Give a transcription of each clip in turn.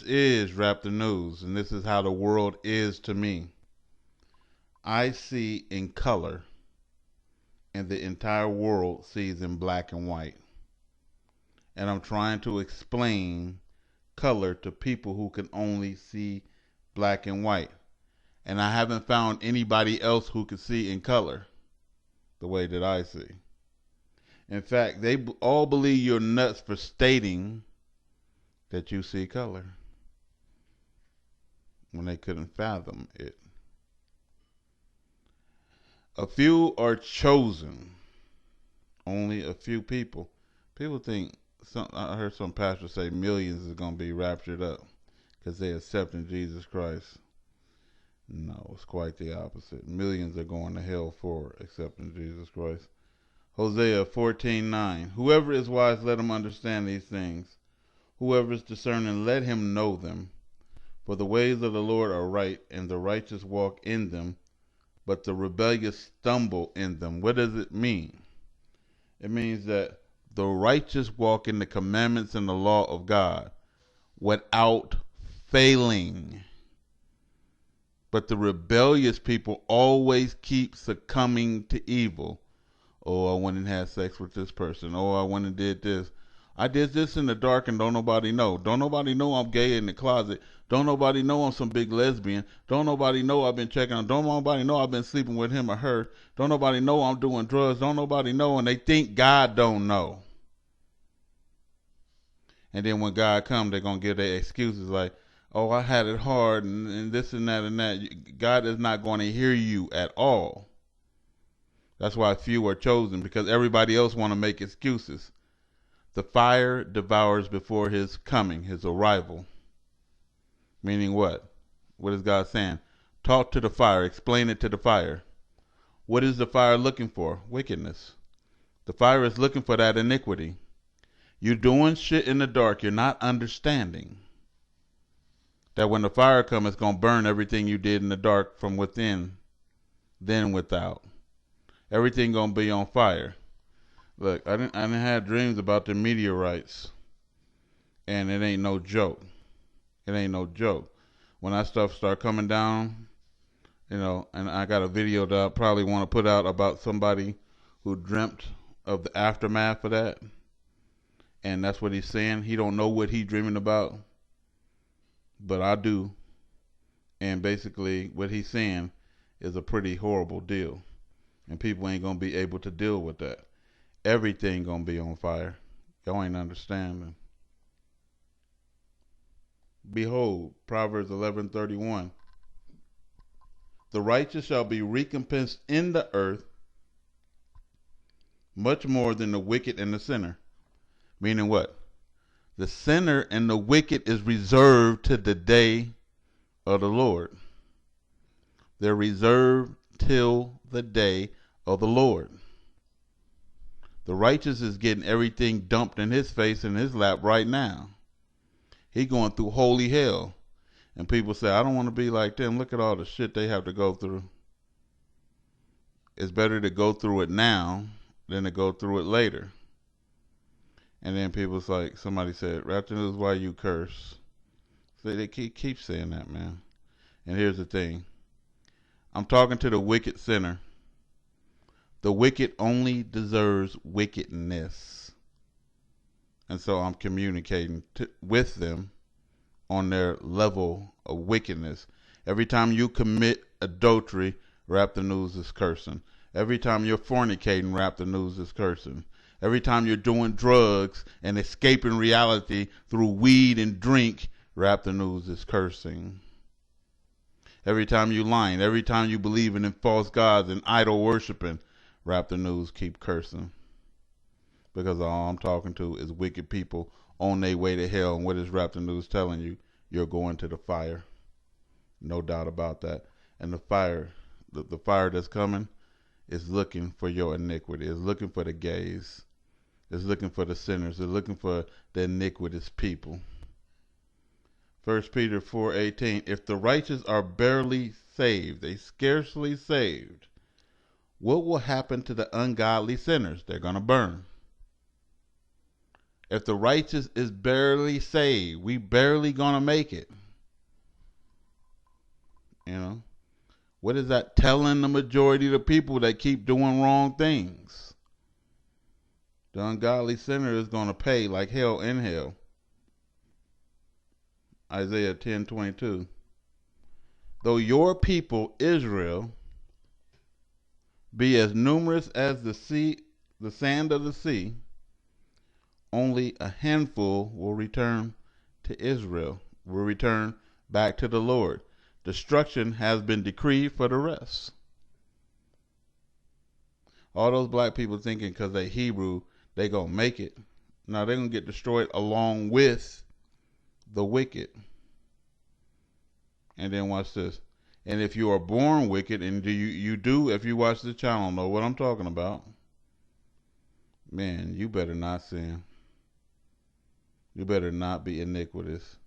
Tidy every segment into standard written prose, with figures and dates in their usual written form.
is Rap the News, and this is how the world is to me. I see in color, and the entire world sees in black and white. And I'm trying to explain color to people who can only see black and white. And I haven't found anybody else who can see in color the way that I see. In fact, they all believe you're nuts for stating that you see color when they couldn't fathom it. A few are chosen. Only a few people. People think, I heard some pastors say millions is going to be raptured up because they accepting Jesus Christ. No, it's quite the opposite. Millions are going to hell for accepting Jesus Christ. Hosea 14:9. Whoever is wise, let him understand these things. Whoever is discerning, let him know them. For the ways of the Lord are right, and the righteous walk in them, but the rebellious stumble in them. What does it mean? It means that the righteous walk in the commandments and the law of God without failing. But the rebellious people always keep succumbing to evil. Oh, I went and had sex with this person. Oh, I went and did this. I did this in the dark and don't nobody know. Don't nobody know I'm gay in the closet. Don't nobody know I'm some big lesbian. Don't nobody know I've been checking on. Don't nobody know I've been sleeping with him or her. Don't nobody know I'm doing drugs. Don't nobody know, and they think God don't know. And then when God comes, they're going to give their excuses like, oh, I had it hard and this and that and that. God is not going to hear you at all. That's why few are chosen, because everybody else want to make excuses. The fire devours before his coming, his arrival. Meaning what? What is God saying? Talk to the fire. Explain it to the fire. What is the fire looking for? Wickedness. The fire is looking for that iniquity. You're doing shit in the dark. You're not understanding that when the fire comes, it's going to burn everything you did in the dark from within, then without. Everything going to be on fire. Look, I didn't have dreams about the meteorites, and it ain't no joke. It ain't no joke. When that stuff start coming down, and I got a video that I probably want to put out about somebody who dreamt of the aftermath of that, and that's what he's saying. He don't know what he's dreaming about, but I do. And basically, what he's saying is a pretty horrible deal, and people ain't gonna be able to deal with that. Everything gonna be on fire. Y'all ain't understanding. Behold, Proverbs 11:31. The righteous shall be recompensed in the earth much more than the wicked and the sinner. Meaning what? The sinner and the wicked is reserved to the day of the Lord. They're reserved till the day of the Lord. The righteous is getting everything dumped in his face in his lap right now. He going through holy hell. And people say, I don't want to be like them. Look at all the shit they have to go through. It's better to go through it now than to go through it later. And then people's like, somebody said, Raptor News, why you curse? So they keep saying that, man. And here's the thing. I'm talking to the wicked sinner. The wicked only deserves wickedness. And so I'm communicating with them on their level of wickedness. Every time you commit adultery, Raptor News is cursing. Every time you're fornicating, Raptor News is cursing. Every time you're doing drugs and escaping reality through weed and drink, Raptor News is cursing. Every time you lying, every time you believing in false gods and idol worshiping, Raptor News keep cursing. Because all I'm talking to is wicked people on their way to hell. And what is Raptor News telling you? You're going to the fire. No doubt about that. And the fire that's coming is looking for your iniquity. It's looking for the gays. It's looking for the sinners. It's looking for the iniquitous people. 1 Peter 4:18. If the righteous are barely saved, they scarcely saved, what will happen to the ungodly sinners? They're going to burn. If the righteous is barely saved, we barely gonna make it. You know, what is that telling the majority of the people that keep doing wrong things? The ungodly sinner is gonna pay like hell in hell. Isaiah 10:22. Though your people Israel be as numerous as the sea, the sand of the sea, only a handful will return to Israel, will return back to the Lord. Destruction has been decreed for the rest. All those black people thinking because they Hebrew, they gonna make it. Now they're gonna get destroyed along with the wicked. And then watch this. And if you are born wicked, and you do, if you watch the channel, know what I'm talking about. Man, you better not sin. You better not be iniquitous.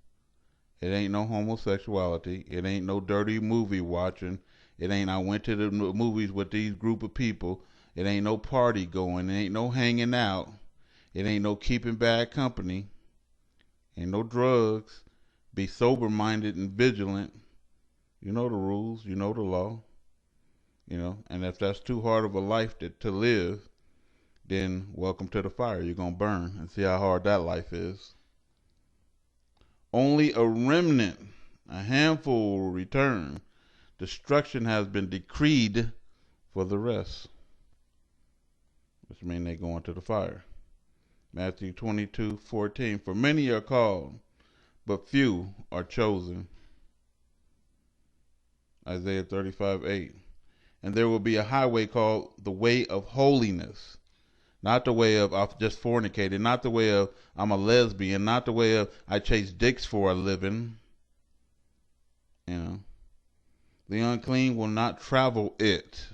It ain't no homosexuality. It ain't no dirty movie watching. It ain't I went to the movies with these group of people. It ain't no party going. It ain't no hanging out. It ain't no keeping bad company. Ain't no drugs. Be sober-minded and vigilant. You know the rules. You know the law. You know, and if that's too hard of a life to live, then welcome to the fire. You're going to burn and see how hard that life is. Only a remnant, a handful will return. Destruction has been decreed for the rest, which means they're going to the fire. Matthew 22:14. For many are called, but few are chosen. Isaiah 35:8. And there will be a highway called the way of holiness. Not the way of I've just fornicated, not the way of I'm a lesbian, not the way of I chase dicks for a living. You know, the unclean will not travel it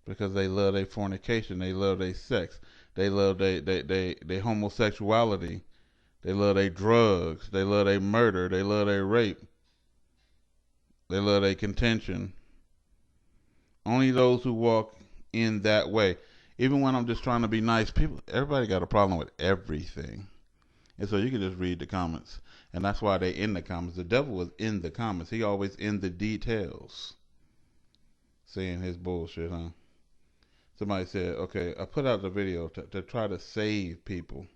because they love their fornication, they love their sex, they love their homosexuality, they love their drugs, they love their murder, they love their rape, they love their contention. Only those who walk in that way. Even when I'm just trying to be nice, everybody got a problem with everything. And so you can just read the comments. And that's why they in the comments. The devil was in the comments. He always in the details. Saying his bullshit, huh? Somebody said, okay, I put out the video to try to save people.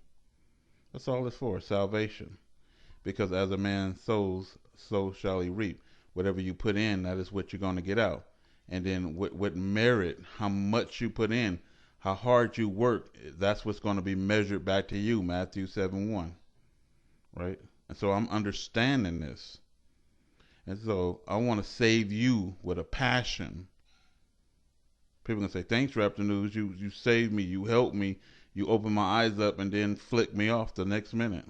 That's all it's for, salvation. Because as a man sows, so shall he reap. Whatever you put in, that is what you're going to get out. And then with merit, how much you put in, how hard you work, that's what's going to be measured back to you, Matthew 7:1, right? And so I'm understanding this. And so I want to save you with a passion. People can say, thanks, Raptor News, you saved me, you helped me, you opened my eyes up and then flick me off the next minute.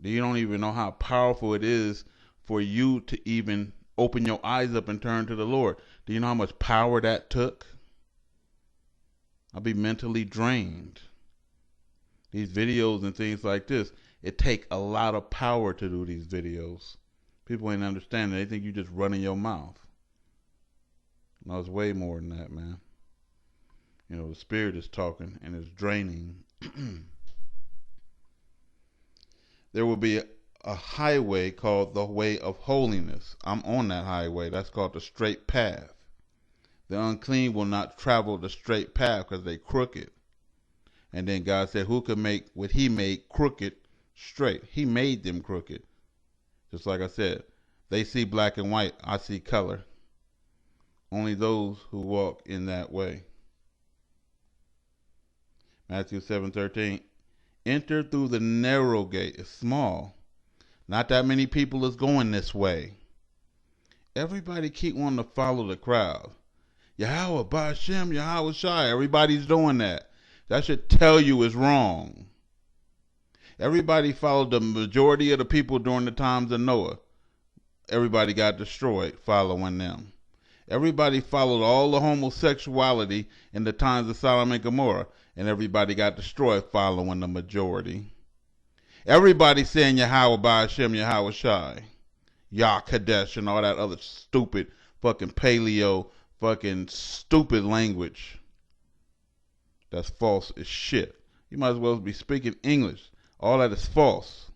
You don't even know how powerful it is for you to even open your eyes up and turn to the Lord. Do you know how much power that took? I'll be mentally drained. These videos and things like this, it take a lot of power to do these videos. People ain't understanding. They think you just running your mouth. No, it's way more than that, man. You know, the spirit is talking and it's draining. There will be a highway called the way of holiness. I'm on that highway. That's called the straight path. The unclean will not travel the straight path because they crooked. And then God said, who can make what he made crooked straight? He made them crooked. Just like I said, they see black and white. I see color. Only those who walk in that way. Matthew 7:13. Enter through the narrow gate. It's small. Not that many people is going this way. Everybody keep wanting to follow the crowd. Yahweh, Ba'ashem, Yahweh Shai. Everybody's doing that. That should tell you it's wrong. Everybody followed the majority of the people during the times of Noah. Everybody got destroyed following them. Everybody followed all the homosexuality in the times of Sodom and Gomorrah, and everybody got destroyed following the majority. Everybody saying Yahweh Ba'ashem, Yahweh Shai, Yah Kadesh, and all that other stupid fucking paleo, fucking stupid language. That's false as shit. You might as well be speaking English. All that is false.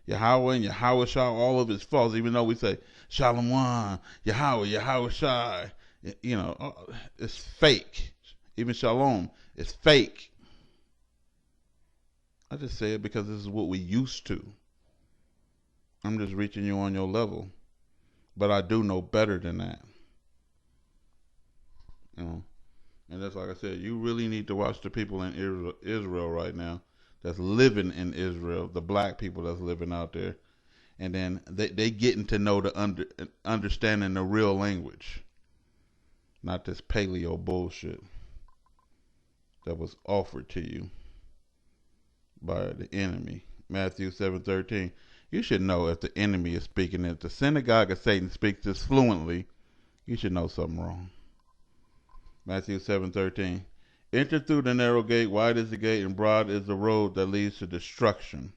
Yahweh and Yahweh Shai, all of it's false. Even though we say Shalom, Yahweh, Yahweh Shai, it's fake. Even Shalom is fake. I just say it because this is what we used to. I'm just reaching you on your level, but I do know better than that. And that's like I said, you really need to watch the people in Israel right now that's living in Israel, the black people that's living out there, and then they getting to know understanding the real language, not this paleo bullshit that was offered to you by the enemy. Matthew 7:13. You should know if the enemy is speaking. If the synagogue of Satan speaks this fluently, you should know something wrong. Matthew 7:13. Enter through the narrow gate. Wide is the gate, and broad is the road that leads to destruction.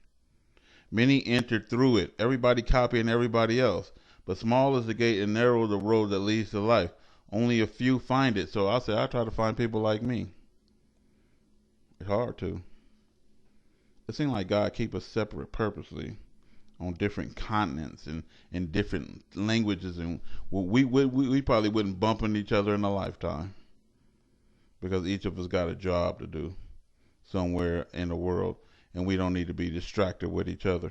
Many entered through it. Everybody copying everybody else. But small is the gate, and narrow the road that leads to life. Only a few find it. So I try to find people like me. It's hard to. It seems like God keep us separate purposely on different continents and in different languages, and we probably wouldn't bump into each other in a lifetime because each of us got a job to do somewhere in the world, and we don't need to be distracted with each other.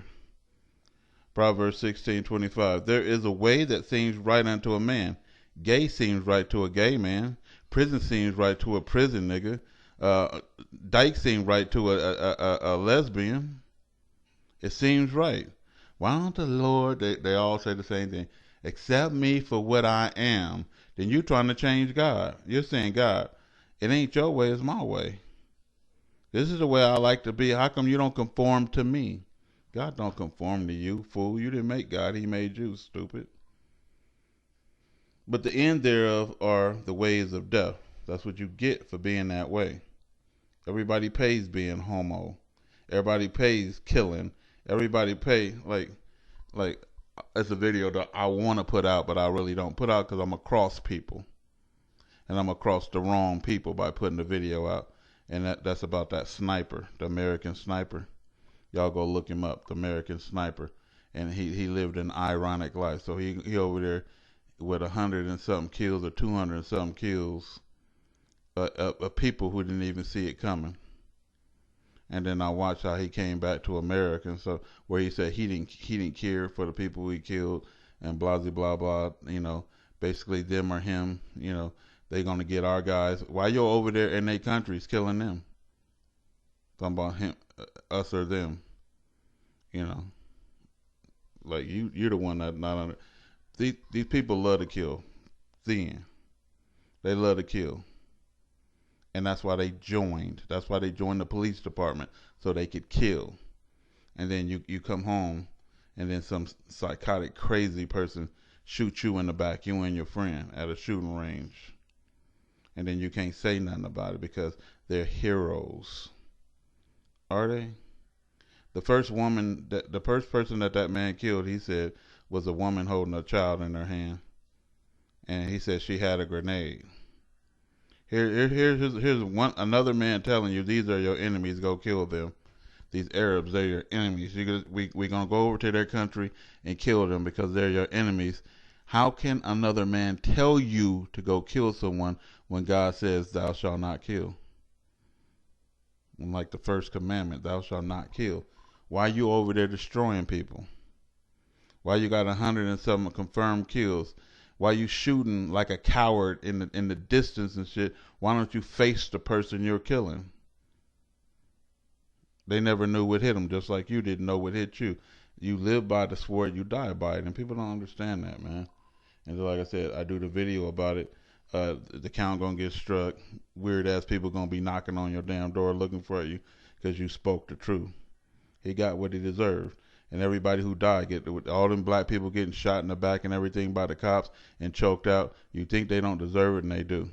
Proverbs 16:25. There is a way that seems right unto a man. Gay seems right to a gay man. Prison seems right to a prison nigga. Dyke seems right to a lesbian. It seems right. Why don't the Lord, they all say the same thing, accept me for what I am? Then you're trying to change God. You're saying, God, it ain't your way, it's my way. This is the way I like to be. How come you don't conform to me? God don't conform to you, fool. You didn't make God, he made you, stupid. But the end thereof are the ways of death. That's what you get for being that way. Everybody pays being homo. Everybody pays killing. Everybody pay like it's a video that I want to put out, but I really don't put out because I'm across people, and I'm across the wrong people by putting the video out. And that's about that sniper, the American sniper. Y'all go look him up, the American sniper. And he lived an ironic life. So he over there with 100 and something kills or 200 and something kills of people who didn't even see it coming. And then I watched how he came back to America, and so where he said he didn't care for the people he killed, and blah blah blah. Basically them or him. They gonna get our guys. Why you over there in their countries killing them? Talking about him, us or them. Like you're the one that not under. These people love to kill. They love to kill. And that's why they joined. That's why they joined the police department, so they could kill. And then you come home, and then some psychotic, crazy person shoots you in the back, you and your friend, at a shooting range. And then you can't say nothing about it because they're heroes. Are they? The first person that man killed, he said, was a woman holding a child in her hand. And he said she had a grenade. Here's another man telling you these are your enemies. Go kill them. These Arabs, they're your enemies. We're gonna go over to their country and kill them because they're your enemies. How can another man tell you to go kill someone when God says thou shalt not kill? Like the first commandment, thou shalt not kill. Why you over there destroying people? Why you got 100 and something confirmed kills? Why you shooting like a coward in the distance and shit? Why don't you face the person you're killing? They never knew what hit them, just like you didn't know what hit you. You live by the sword, you die by it, and people don't understand that, man. And like I said, I do the video about it. The count gonna get struck. Weird ass people gonna be knocking on your damn door looking for you because you spoke the truth. He got what he deserved. And everybody who died, all them black people getting shot in the back and everything by the cops and choked out. You think they don't deserve it, and they do.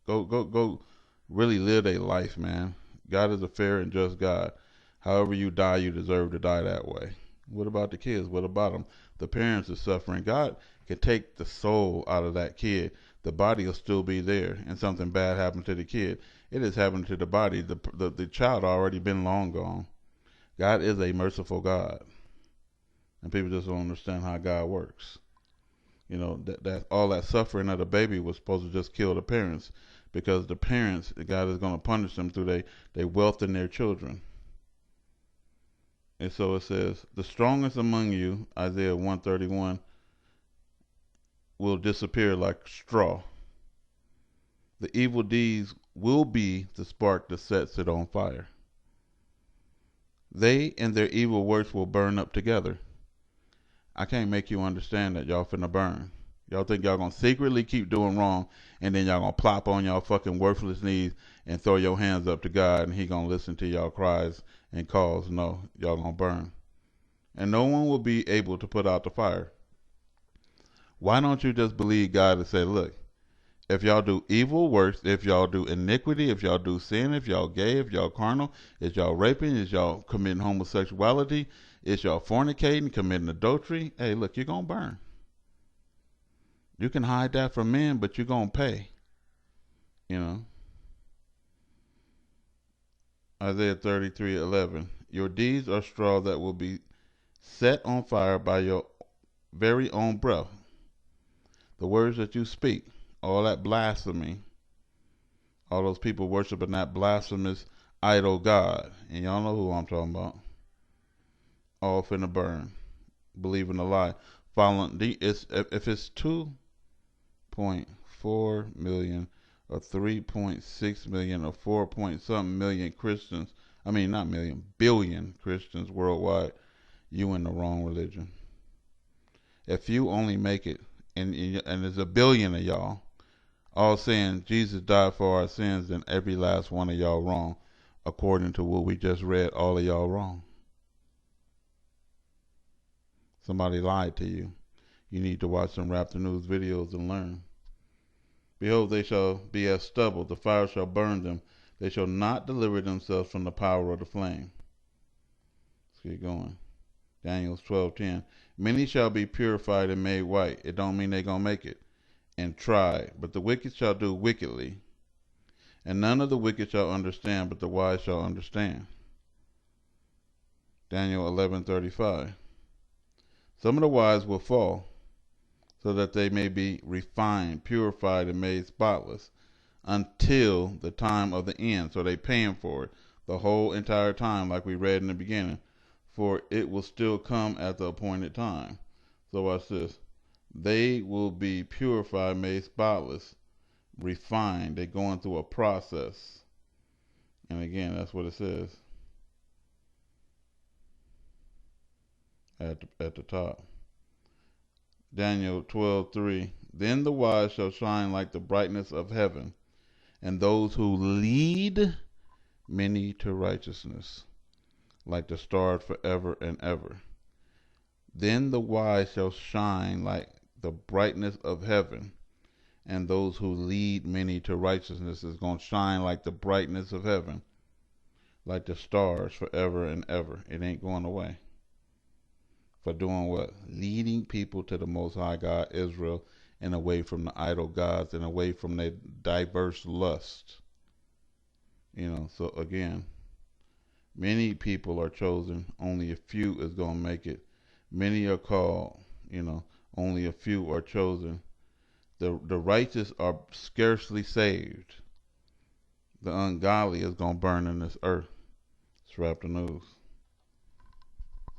Go, really live their life, man. God is a fair and just God. However you die, you deserve to die that way. What about the kids? What about them? The parents are suffering. God can take the soul out of that kid. the body will still be there, and something bad happened to the kid. It is happening to the body. The child already been long gone. God is a merciful God, and people just don't understand how God works. You know, that all that suffering of the baby was supposed to just kill the parents, because the parents, God is going to punish them through their wealth and their children. And so it says, the strongest among you, Isaiah 131, will disappear like straw. The evil deeds will be the spark that sets it on fire. They and their evil works will burn up together. I can't make you understand that y'all finna burn. Y'all think y'all gonna secretly keep doing wrong, and then y'all gonna plop on y'all fucking worthless knees and throw your hands up to God, and he gonna listen to y'all cries and calls. No, y'all gonna burn. And no one will be able to put out the fire. Why don't you just believe God and say, look, if y'all do evil works, if y'all do iniquity, if y'all do sin, if y'all gay, if y'all carnal, if y'all raping, if y'all committing homosexuality, if y'all fornicating, committing adultery, hey, look, you're going to burn. You can hide that from men, but you're going to pay. You know. Isaiah 33:11. Your deeds are straw that will be set on fire by your very own breath. The words that you speak, all that blasphemy, all those people worshiping that blasphemous idol God, and y'all know who I'm talking about, all finna burn, believing a lie. Following if it's 2.4 million or 3.6 million or 4 point something million Christians, I mean not million, billion Christians worldwide, you in the wrong religion. If you only make it, and there's a billion of y'all, all saying Jesus died for our sins, then every last one of y'all wrong. According to what we just read, all of y'all wrong. Somebody lied to you. You need to watch some Raptor News videos and learn. Behold, they shall be as stubble. The fire shall burn them. They shall not deliver themselves from the power of the flame. Let's keep going. Daniel 12:10. Many shall be purified and made white. It don't mean they gonna make it. And tried, but the wicked shall do wickedly. And none of the wicked shall understand, but the wise shall understand. Daniel 11:35. Some of the wise will fall, so that they may be refined, purified, and made spotless, until the time of the end. So they paying for it the whole entire time, like we read in the beginning. For it will still come at the appointed time. So watch this. They will be purified, made spotless, refined. They're going through a process. And again, that's what it says at the top. Daniel 12:3. Then the wise shall shine like the brightness of heaven, and those who lead many to righteousness, like the stars forever and ever. Then the wise shall shine like the brightness of heaven, and those who lead many to righteousness is going to shine like the brightness of heaven, like the stars forever and ever. It ain't going away. For doing what? Leading people to the Most High God, Israel, and away from the idol gods and away from their diverse lusts. You know, so again, many people are chosen, only a few is going to make it. Many are called, you know, only a few are chosen. The righteous are scarcely saved. The ungodly is going to burn in this earth. It's Raptor News.